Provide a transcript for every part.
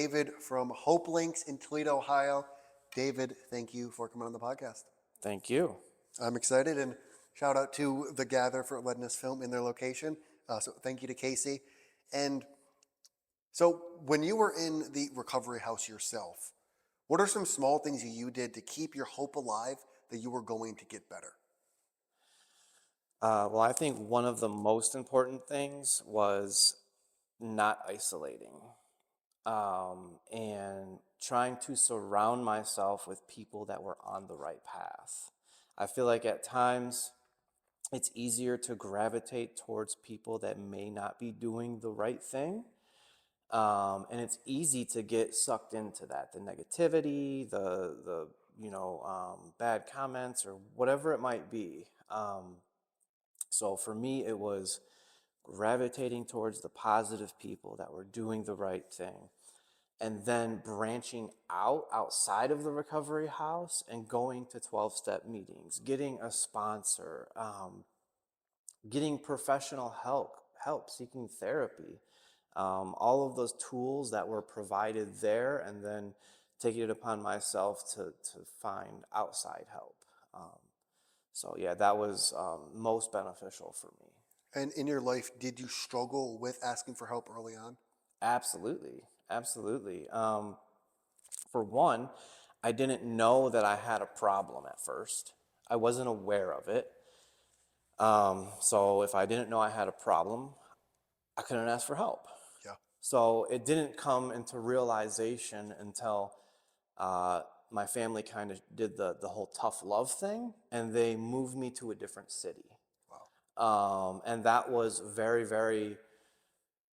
David from HopeLinx in Toledo, Ohio. David, thank you for coming on the podcast. Thank you. I'm excited, and shout out to The Gather for letting us film in their location. So thank you to Casey. And so when you were in the recovery house yourself, what are some small things you did to keep your hope alive that you were going to get better? Well, I think one of the most important things was not isolating and trying to surround myself with people that were on the right path. I feel like at times it's easier to gravitate towards people that may not be doing the right thing. And it's easy to get sucked into that, the negativity, the bad comments or whatever it might be. So for me, it was gravitating towards the positive people that were doing the right thing, and then branching out outside of the recovery house and going to 12-step meetings, getting a sponsor, getting professional help, seeking therapy, all of those tools that were provided there, and then taking it upon myself to find outside help. Um, so yeah, that was most beneficial for me. And in your life, did you struggle with asking for help early on? Absolutely, absolutely. For one, I didn't know that I had a problem at first. I wasn't aware of it. So if I didn't know I had a problem, I couldn't ask for help. Yeah. So it didn't come into realization until my family kind of did the whole tough love thing, and they moved me to a different city. Wow. And that was very, very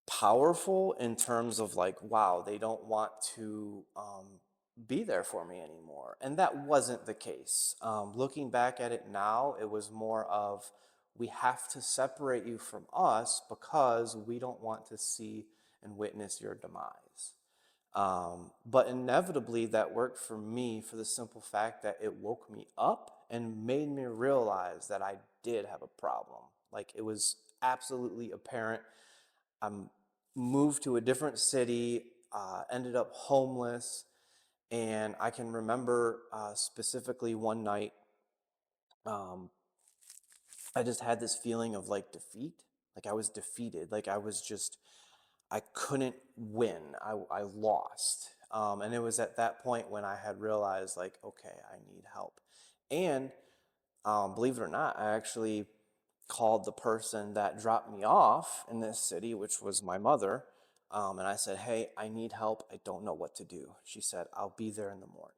powerful in terms of like, wow, they don't want to be there for me anymore. And that wasn't the case. Looking back at it now, it was more of, we have to separate you from us because we don't want to see and witness your demise. But inevitably, that worked for me for the simple fact that it woke me up and made me realize that I did have a problem. Like, it was absolutely apparent. I'm moved to a different city, ended up homeless, and I can remember specifically one night, um, I just had this feeling of like defeat. Like I was defeated. Like I couldn't win. I lost. And it was at that point when I had realized, like, okay, I need help. And believe it or not, I actually called the person that dropped me off in this city, which was my mother. And I said, hey, I need help. I don't know what to do. She said, I'll be there in the morning.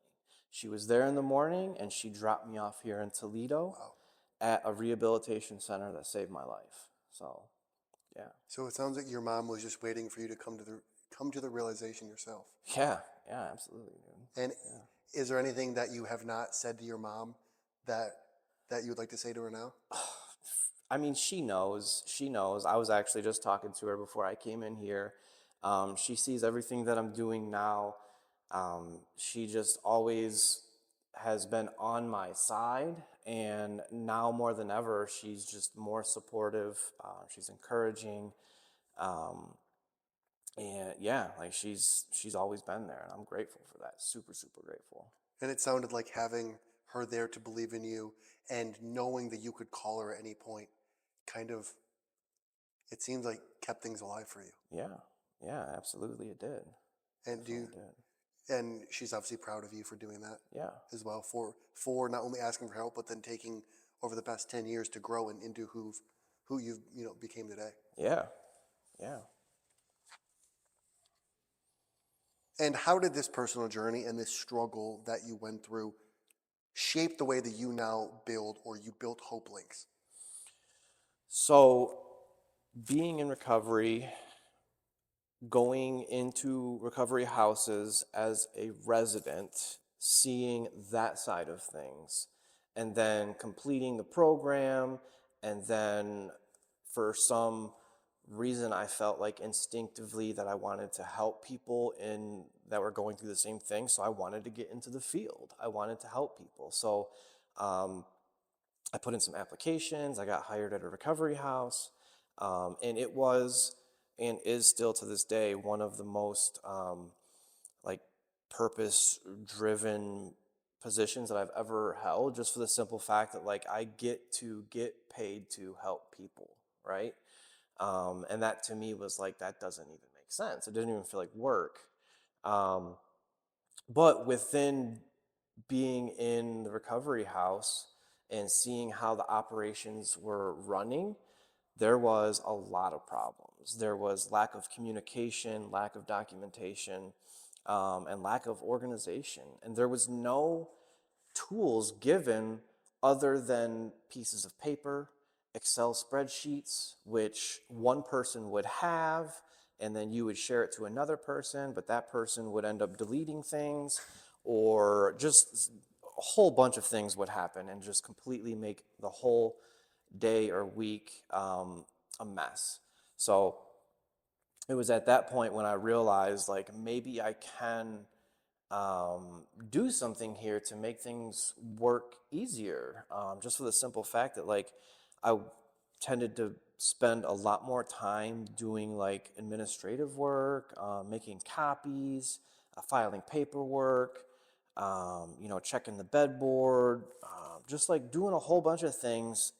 She was there in the morning and she dropped me off here in Toledo Wow. at a rehabilitation center that saved my life. So, yeah. So it sounds like your mom was just waiting for you to come to the realization yourself. Yeah, yeah, absolutely, dude. And Yeah. is there anything that you have not said to your mom that you would like to say to her now? I mean, she knows. She knows. I was actually just talking to her before I came in here. She sees everything that I'm doing now. She just always has been on my side, and now more than ever, she's just more supportive. She's encouraging, um, and yeah, like she's always been there, and I'm grateful for that. Super, super grateful. And it sounded like having her there to believe in you and knowing that you could call her at any point kind of, it seems like kept things alive for you. Yeah, yeah, absolutely, it did. And Definitely did. she's obviously proud of you for doing that Yeah. as well, for not only asking for help but then taking over the past 10 years to grow and into who you became today. Yeah, yeah. And how did this personal journey and this struggle that you went through shape the way that you now build or you built HopeLinx? So, being in recovery, going into recovery houses as a resident, seeing that side of things, and then completing the program, and then for some reason I felt like instinctively that I wanted to help people in that were going through the same thing. So I wanted to get into the field. I wanted to help people. So um, I put in some applications. I got hired at a recovery house, and it was and is still to this day one of the most like purpose driven positions that I've ever held, just for the simple fact that like I get paid to help people, right? And that to me was like, that doesn't even make sense. It didn't even feel like work. Um, but within being in the recovery house and seeing how the operations were running, there was a lot of problems. There was lack of communication, lack of documentation, and lack of organization. And there was no tools given other than pieces of paper, Excel spreadsheets, which one person would have, and then you would share it to another person, but that person would end up deleting things, or just a whole bunch of things would happen and just completely make the whole day or week a mess. So it was at that point when I realized, like, maybe I can do something here to make things work easier. Just for the simple fact that, like, I tended to spend a lot more time doing like administrative work, making copies, filing paperwork, checking the bedboard, just like doing a whole bunch of things.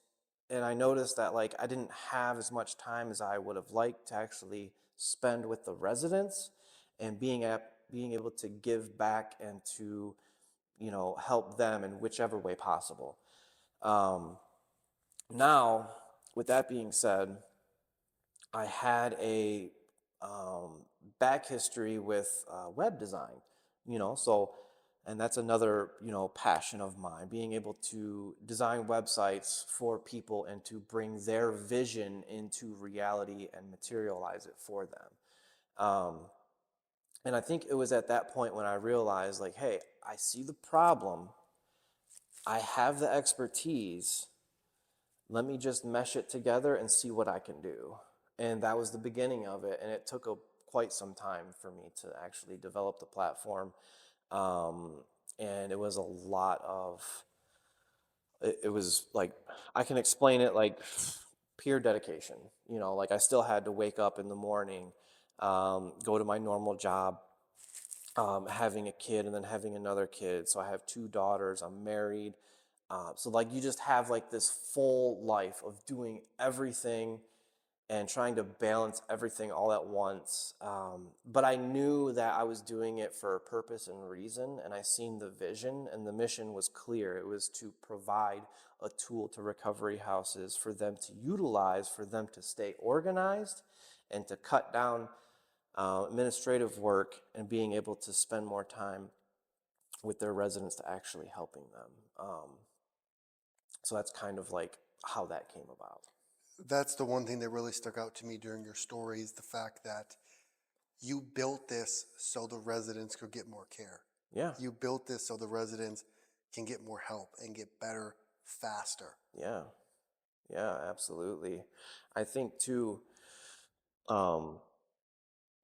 And I noticed that like I didn't have as much time as I would have liked to actually spend with the residents, and being able to give back and to help them in whichever way possible. Um, Now, with that being said, I had a back history with web design, so, and that's another, passion of mine, being able to design websites for people and to bring their vision into reality and materialize it for them. Um, and I think it was at that point when I realized, like, hey, I see the problem, I have the expertise, let me just mesh it together and see what I can do. And that was the beginning of it. And it took quite some time for me to actually develop the platform. Um, and it was a lot of, it was like, I can explain it like pure dedication. Like I still had to wake up in the morning, go to my normal job, having a kid and then having another kid. So I have two daughters, I'm married. So like you just have like this full life of doing everything and trying to balance everything all at once. But I knew that I was doing it for a purpose and reason, and I seen the vision, and the mission was clear. It was to provide a tool to recovery houses for them to utilize, for them to stay organized, and to cut down administrative work and being able to spend more time with their residents to actually helping them. So that's kind of like how that came about. That's the one thing that really stuck out to me during your story is the fact that you built this so the residents could get more care. Yeah, You built this so the residents can get more help and get better faster. yeah, yeah, absolutely. I think too, um,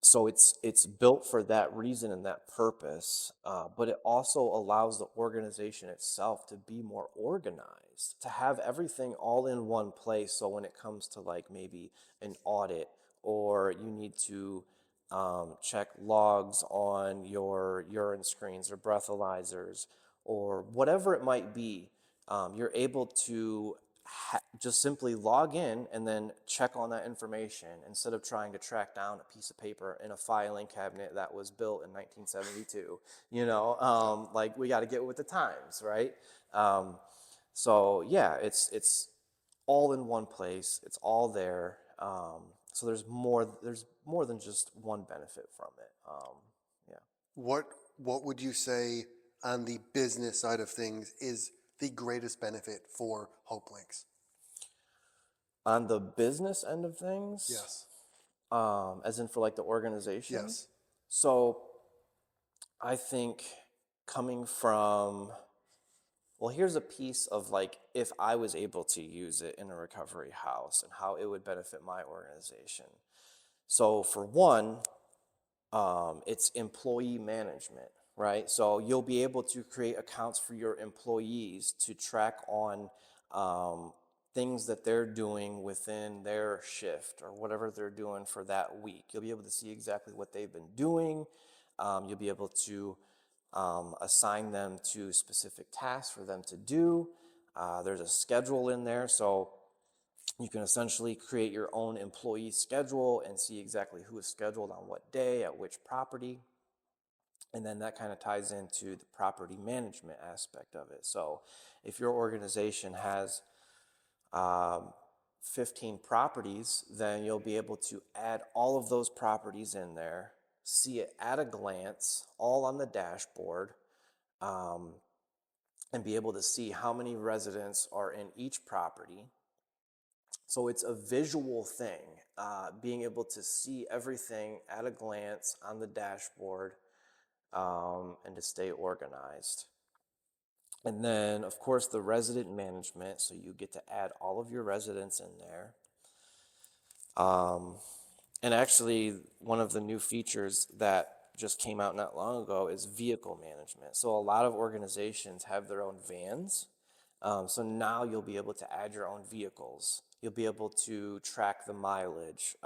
so it's built for that reason and that purpose, but it also allows the organization itself to be more organized, to have everything all in one place. So when it comes to like maybe an audit, or you need to check logs on your urine screens or breathalyzers or whatever it might be, you're able to just simply log in and then check on that information instead of trying to track down a piece of paper in a filing cabinet that was built in 1972. Like we got to get with the times, right? Um, so yeah, it's all in one place. It's all there. So there's more than just one benefit from it. Yeah. What what would you say on the business side of things is the greatest benefit for HopeLinx? On the business end of things, Yes. as in for like the organization. Yes. So I think coming from, well, here's a piece of like if I was able to use it in a recovery house and how it would benefit my organization. So for one, it's employee management, right? So you'll be able to create accounts for your employees to track on things that they're doing within their shift or whatever they're doing for that week. You'll be able to see exactly what they've been doing. You'll be able to assign them to specific tasks for them to do. There's a schedule in there, so you can essentially create your own employee schedule and see exactly who is scheduled on what day at which property. And then that kind of ties into the property management aspect of it. So if your organization has um, 15 properties, then you'll be able to add all of those properties in there, see it at a glance, all on the dashboard, um, and be able to see how many residents are in each property. So it's a visual thing, being able to see everything at a glance on the dashboard, and to stay organized. And then, of course, the resident management. So you get to add all of your residents in there. Um, and actually, one of the new features that just came out not long ago is vehicle management. So a lot of organizations have their own vans. So now you'll be able to add your own vehicles. You'll be able to track the mileage,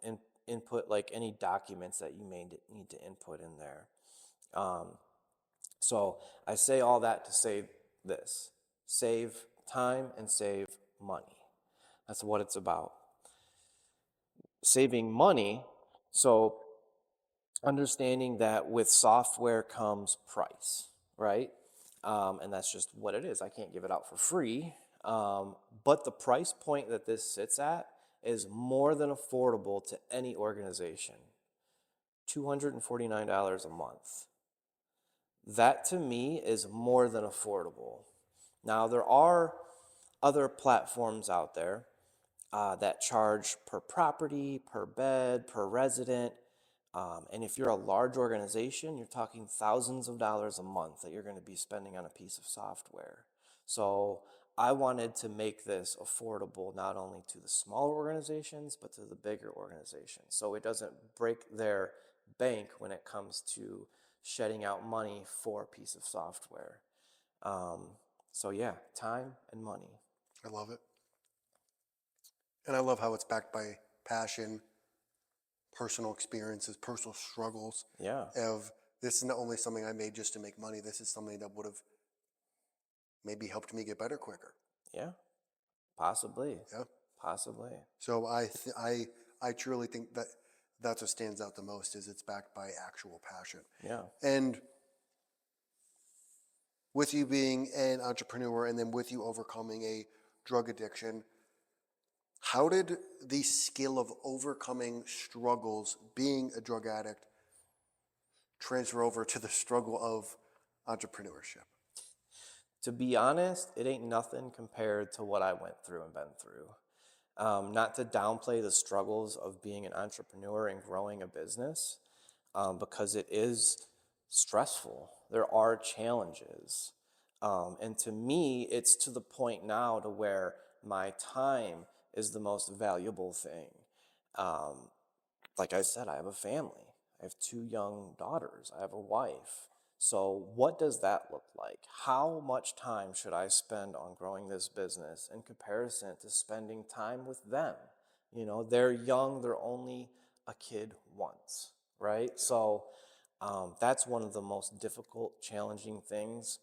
and input like any documents that you may need to input in there. Um, so I say all that to say this: save time and save money. That's what it's about. Saving money. So understanding that with software comes price, right? And that's just what it is. I can't give it out for free. But the price point that this sits at is more than affordable to any organization. $249 a month. That to me is more than affordable. Now, there are other platforms out there that charge per property, per bed, per resident. And if you're a large organization, you're talking thousands of dollars a month that you're going to be spending on a piece of software. So I wanted to make this affordable not only to the smaller organizations, but to the bigger organizations. So it doesn't break their bank when it comes to shedding out money for a piece of software. Um, so yeah, time and money. I love it. And I love how it's backed by passion, personal experiences, personal struggles. Yeah, Of this is not only something I made just to make money, this is something that would have maybe helped me get better quicker. yeah, possibly, Yeah. possibly. So I truly think that that's what stands out the most is it's backed by actual passion. Yeah. And with you being an entrepreneur and then with you overcoming a drug addiction, how did the skill of overcoming struggles, being a drug addict, transfer over to the struggle of entrepreneurship? To be honest, it ain't nothing compared to what I went through and been through. Not to downplay the struggles of being an entrepreneur and growing a business, because it is stressful. There are challenges. And to me, it's to the point now to where my time is the most valuable thing. Um, like I said, I have a family. I have two young daughters. I have a wife. So, what does that look like? How much time should I spend on growing this business in comparison to spending time with them? You know, they're young, they're only a kid once, right? So, that's one of the most difficult, challenging things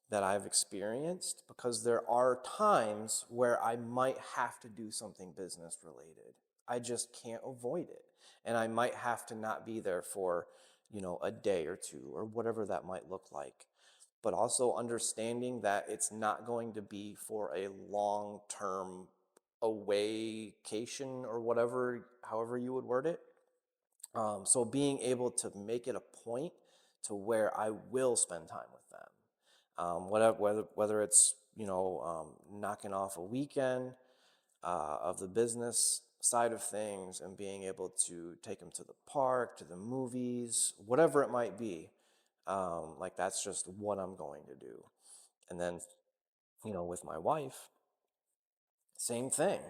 that I've experienced because there are times where I might have to do something business related. I just can't avoid it. And I might have to not be there for, a day or two or whatever that might look like. But also understanding that it's not going to be for a long term awaycation or whatever, however you would word it. So being able to make it a point to where I will spend time with them, whether it's knocking off a weekend of the business side of things and being able to take them to the park, to the movies, whatever it might be. Like that's just what I'm going to do. And then, with my wife, same thing.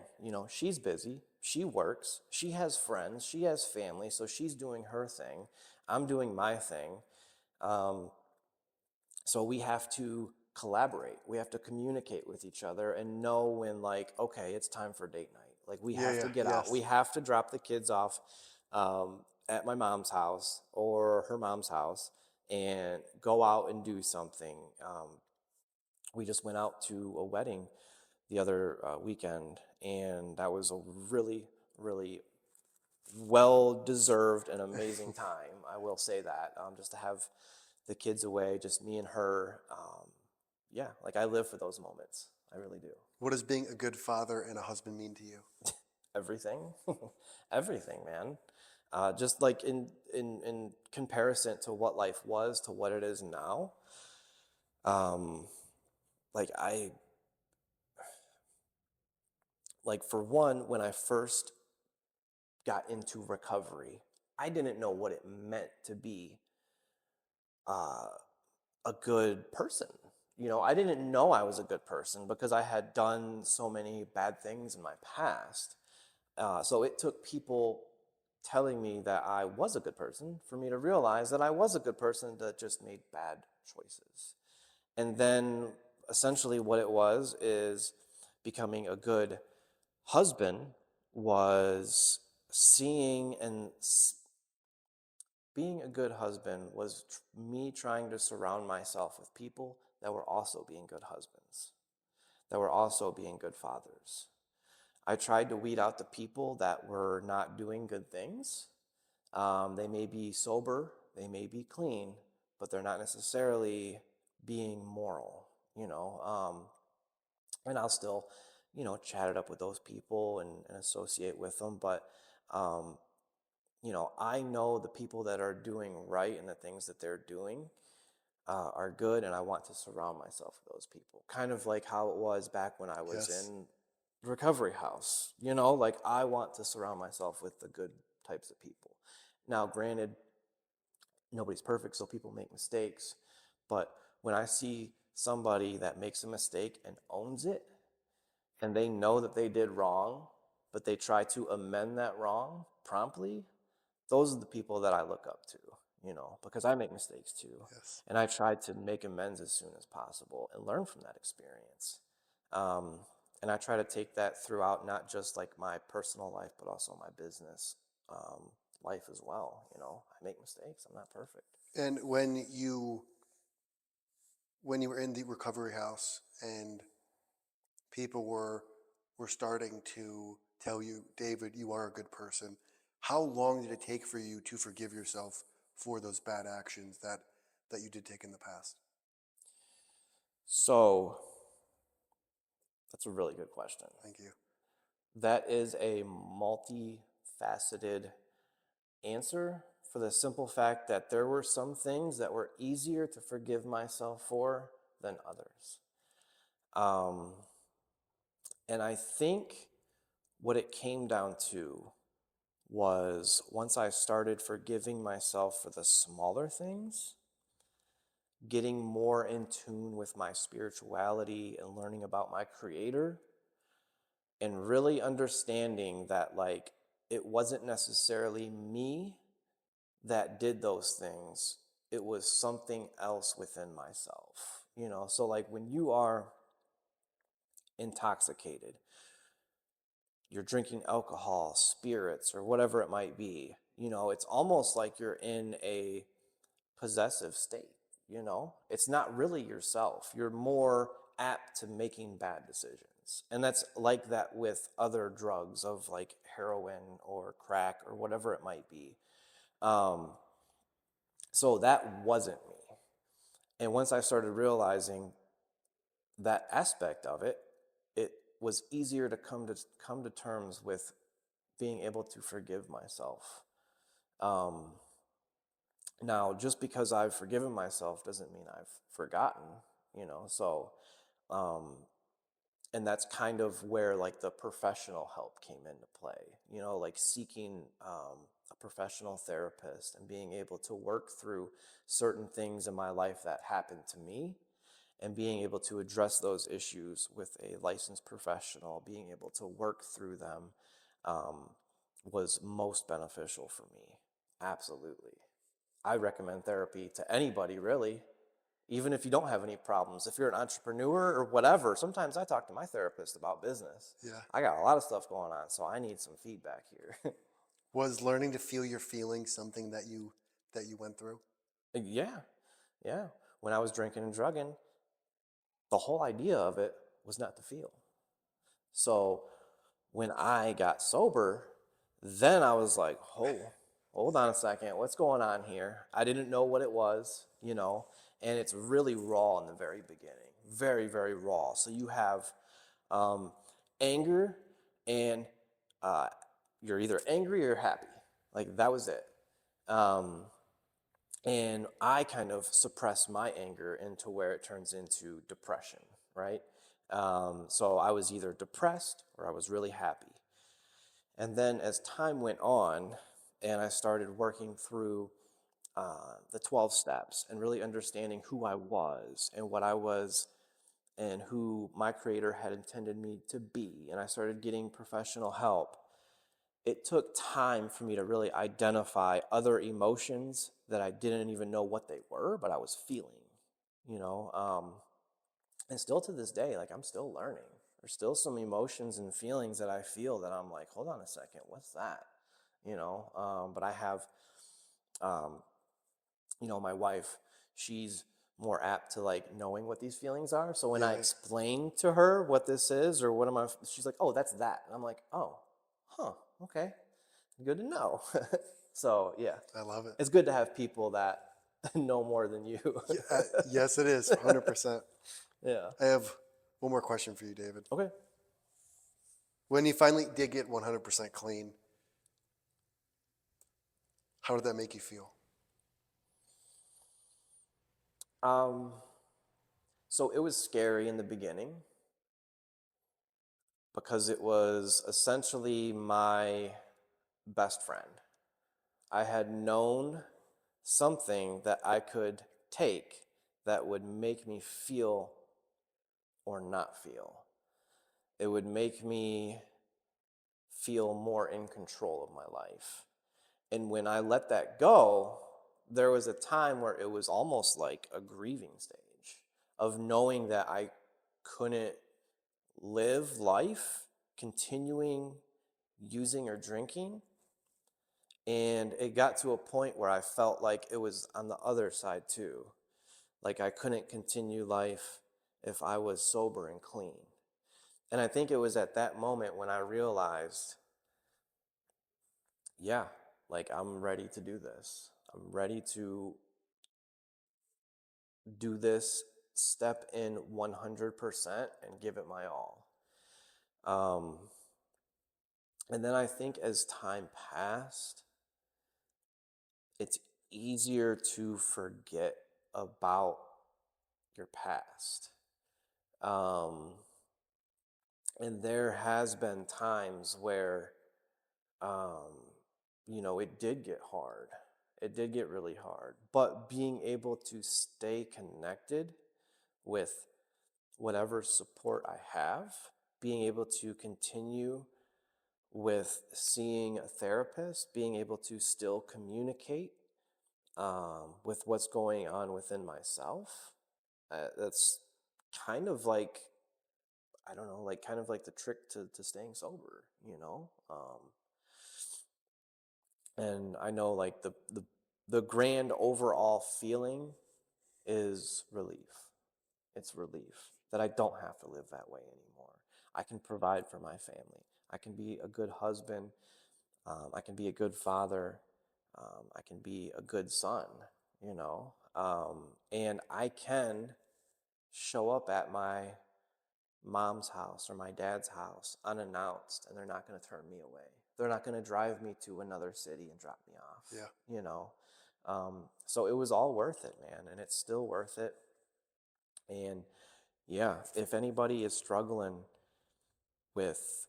She's busy, she works, she has friends, she has family, so she's doing her thing. I'm doing my thing. Um, so we have to collaborate. We have to communicate with each other and know when, like, okay, it's time for date night. Like, we Yeah, have yeah, to get out. yes. We have to drop the kids off at my mom's house or her mom's house and go out and do something. We just went out to a wedding the other weekend, and that was a really, really well deserved and amazing time. I will say that, just to have the kids away, just me and her. Yeah, like I live for those moments. I really do. What does being a good father and a husband mean to you? Everything, everything, man. Just like in comparison to what life was to what it is now. Um, like I like for one, when I first got into recovery, I didn't know what it meant to be uh, a good person. I didn't know I was a good person because I had done so many bad things in my past. So it took people telling me that I was a good person for me to realize that I was a good person that just made bad choices. And then essentially what it was is becoming a good husband was seeing and being a good husband was me trying to surround myself with people that were also being good husbands, that were also being good fathers. I tried to weed out the people that were not doing good things. They may be sober, they may be clean, but they're not necessarily being moral, you know. And I'll still, chat it up with those people and associate with them. But um, I know the people that are doing right and the things that they're doing are good, and I want to surround myself with those people. Kind of like how it was back when I was Yes. in recovery house. Like I want to surround myself with the good types of people. Now, granted, nobody's perfect, so people make mistakes. But when I see somebody that makes a mistake and owns it, and they know that they did wrong, but they try to amend that wrong promptly, those are the people that I look up to, because I make mistakes too. Yes. And I try to make amends as soon as possible and learn from that experience. Um, and I try to take that throughout not just like my personal life, but also my business life as well. I make mistakes. I'm not perfect. And when you were in the recovery house and people were starting to tell you, David, you are a good person, how long did it take for you to forgive yourself for those bad actions that you did take in the past? So that's a really good question. Thank you. That is a multifaceted answer for the simple fact that there were some things that were easier to forgive myself for than others. Um, and I think what it came down to was once I started forgiving myself for the smaller things, getting more in tune with my spirituality and learning about my creator, and really understanding that, like, it wasn't necessarily me that did those things, it was something else within myself. So like when you are intoxicated, you're drinking alcohol, spirits, or whatever it might be, it's almost like you're in a possessive state. It's not really yourself. You're more apt to making bad decisions. And that's like that with other drugs of like heroin or crack or whatever it might be. Um, so that wasn't me. And once I started realizing that aspect of it, it was easier to come to terms with being able to forgive myself. Um, Now, just because I've forgiven myself doesn't mean I've forgotten, So, um, and that's kind of where like the professional help came into play, like seeking a professional therapist and being able to work through certain things in my life that happened to me and being able to address those issues with a licensed professional, being able to work through them um, was most beneficial for me. Absolutely. I recommend therapy to anybody, really, even if you don't have any problems. If you're an entrepreneur or whatever, sometimes I talk to my therapist about business. Yeah. I got a lot of stuff going on, so I need some feedback here. Was learning to feel your feelings something that you went through? Yeah, yeah. When I was drinking and drugging, the whole idea of it was not to feel. So when I got sober, then I was like, oh, hold on a second, what's going on here? I didn't know what it was, and it's really raw in the very beginning, very, very raw. So you have um, anger, and uh, you're either angry or happy. Like that was it. Um, and I kind of suppress my anger into where it turns into depression, right? So I was either depressed or I was really happy. And then as time went on, and I started working through the 12 steps and really understanding who I was and what I was and who my creator had intended me to be, and I started getting professional help, it took time for me to really identify other emotions that I didn't even know what they were, but I was feeling, you know. And still to this day, like I'm still learning. There's still some emotions and feelings that I feel that I'm like, hold on a second, what's that? But I have, um, my wife, she's more apt to like knowing what these feelings are. So when I Yeah, explain to her what this is or what am I, she's like, oh, that's that. And I'm like, oh, huh, okay, good to know. So yeah, I love it. it's good to have people that know more than you. Yeah, yes, it is 100%. Yeah. I have one more question for you, David. Okay. When you finally did get 100% clean, how did that make you feel? Um, so it was scary in the beginning because it was essentially my best friend. I had known something that I could take that would make me feel or not feel. It would make me feel more in control of my life. And when I let that go, there was a time where it was almost like a grieving stage of knowing that I couldn't live life continuing using or drinking. And it got to a point where I felt like it was on the other side too. Like I couldn't continue life if I was sober and clean. And I think it was at that moment when I realized, yeah, like I'm ready to do this. I'm ready to do this, step in 100% and give it my all. Um, and then I think as time passed, it's easier to forget about your past. Um, and there has been times where, um, it did get hard. It did get really hard. But being able to stay connected with whatever support I have, being able to continue with seeing a therapist, being able to still communicate with what's going on within myself. That's kind of like, I don't know, like kind of like the trick to staying sober, And I know like the grand overall feeling is relief. It's relief that I don't have to live that way anymore. I can provide for my family. I can be a good husband. I can be a good father. I can be a good son, and I can show up at my mom's house or my dad's house unannounced, and they're not going to turn me away. They're not going to drive me to another city and drop me off, Yeah, you know. So it was all worth it, man, and it's still worth it. And yeah, if anybody is struggling with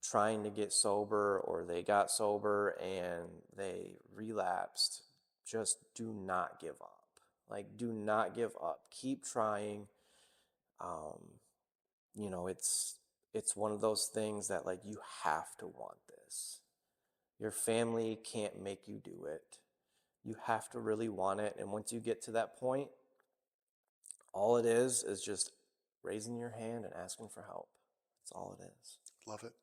trying to get sober or they got sober and they relapsed, just do not give up. Like, do not give up. Keep trying. Um, it's one of those things that like you have to want this. Your family can't make you do it. You have to really want it. And once you get to that point, all it is just raising your hand and asking for help. That's all it is. love it.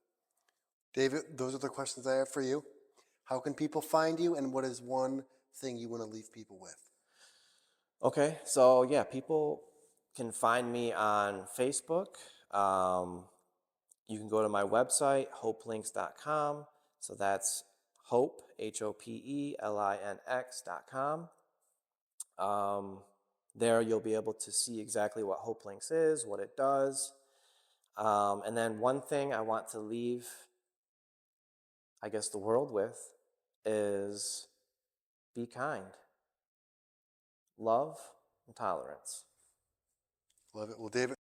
David, those are the questions I have for you. how can people find you, and what is one thing you want to leave people with? Okay, so yeah, people can find me on Facebook. Um, you can go to my website, hopelinx.com. So that's hope, HopeLinx.com. There you'll be able to see exactly what HopeLinx is, what it does. And then one thing I want to leave, I guess, the world with is be kind, love, and tolerance. Love it. Well, David.